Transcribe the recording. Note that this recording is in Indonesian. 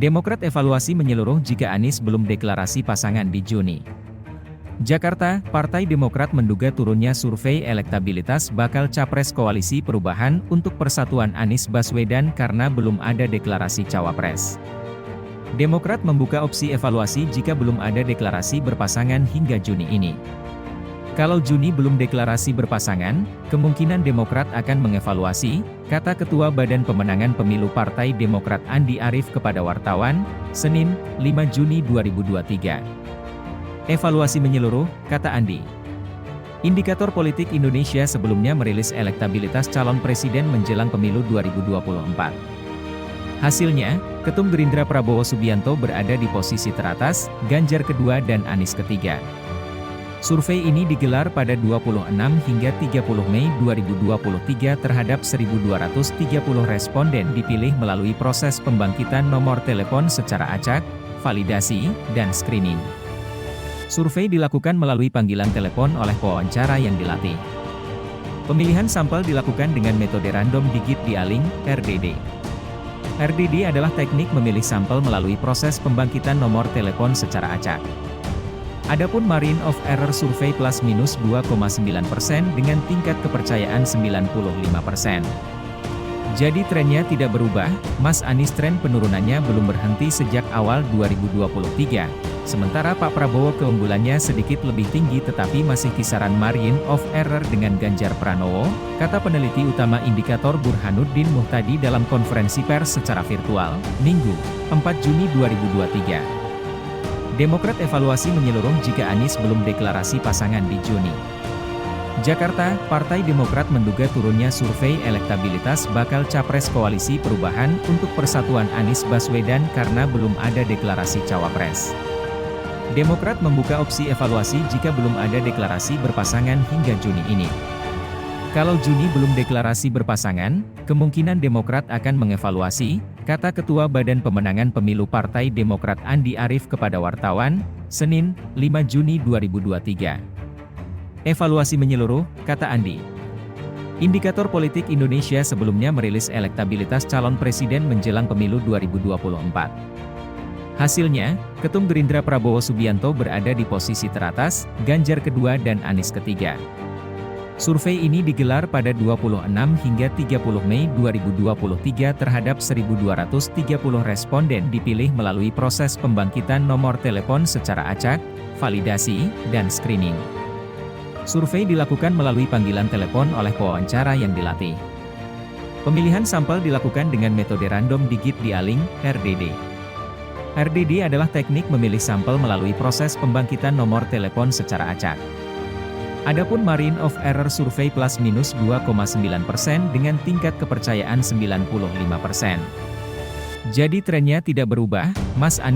Demokrat evaluasi menyeluruh jika Anies belum deklarasi pasangan di Juni. Jakarta, Partai Demokrat menduga turunnya survei elektabilitas bakal capres koalisi perubahan untuk persatuan Anies Baswedan karena belum ada deklarasi cawapres. Demokrat membuka opsi evaluasi jika belum ada deklarasi berpasangan hingga Juni ini. Kalau Juni belum deklarasi berpasangan, kemungkinan Demokrat akan mengevaluasi, kata Ketua Badan Pemenangan Pemilu Partai Demokrat Andi Arief kepada wartawan, Senin, 5 Juni 2023. Evaluasi menyeluruh, kata Andi. Indikator Politik Indonesia sebelumnya merilis elektabilitas calon presiden menjelang pemilu 2024. Hasilnya, Ketum Gerindra Prabowo Subianto berada di posisi teratas, Ganjar kedua dan Anies ketiga. Survei ini digelar pada 26 hingga 30 Mei 2023 terhadap 1.230 responden dipilih melalui proses pembangkitan nomor telepon secara acak, validasi, dan screening. Survei dilakukan melalui panggilan telepon oleh pewawancara yang dilatih. Pemilihan sampel dilakukan dengan metode random digit dialing, RDD. RDD adalah teknik memilih sampel melalui proses pembangkitan nomor telepon secara acak. Adapun margin of error survei plus minus 2,9% dengan tingkat kepercayaan 95%. Jadi trennya tidak berubah, Mas Anies tren penurunannya belum berhenti sejak awal 2023, sementara Pak Prabowo keunggulannya sedikit lebih tinggi tetapi masih kisaran margin of error dengan Ganjar Pranowo, kata peneliti utama indikator Burhanuddin Muhtadi dalam konferensi pers secara virtual, Minggu, 4 Juni 2023. Demokrat evaluasi menyeluruh jika Anies belum deklarasi pasangan di Juni. Jakarta, Partai Demokrat menduga turunnya survei elektabilitas bakal capres koalisi perubahan untuk persatuan Anies Baswedan karena belum ada deklarasi cawapres. Demokrat membuka opsi evaluasi jika belum ada deklarasi berpasangan hingga Juni ini. Kalau Juni belum deklarasi berpasangan, kemungkinan Demokrat akan mengevaluasi, kata Ketua Badan Pemenangan Pemilu Partai Demokrat Andi Arief kepada wartawan, Senin, 5 Juni 2023. Evaluasi menyeluruh, kata Andi. Indikator Politik Indonesia sebelumnya merilis elektabilitas calon presiden menjelang pemilu 2024. Hasilnya, Ketum Gerindra Prabowo Subianto berada di posisi teratas, Ganjar kedua dan Anies ketiga. Survei ini digelar pada 26 hingga 30 Mei 2023 terhadap 1.230 responden dipilih melalui proses pembangkitan nomor telepon secara acak, validasi, dan screening. Survei dilakukan melalui panggilan telepon oleh pewawancara yang dilatih. Pemilihan sampel dilakukan dengan metode random digit dialing, RDD. RDD adalah teknik memilih sampel melalui proses pembangkitan nomor telepon secara acak. Adapun margin of error survei plus minus 2,9% dengan tingkat kepercayaan 95%. Jadi trennya tidak berubah, Mas Anies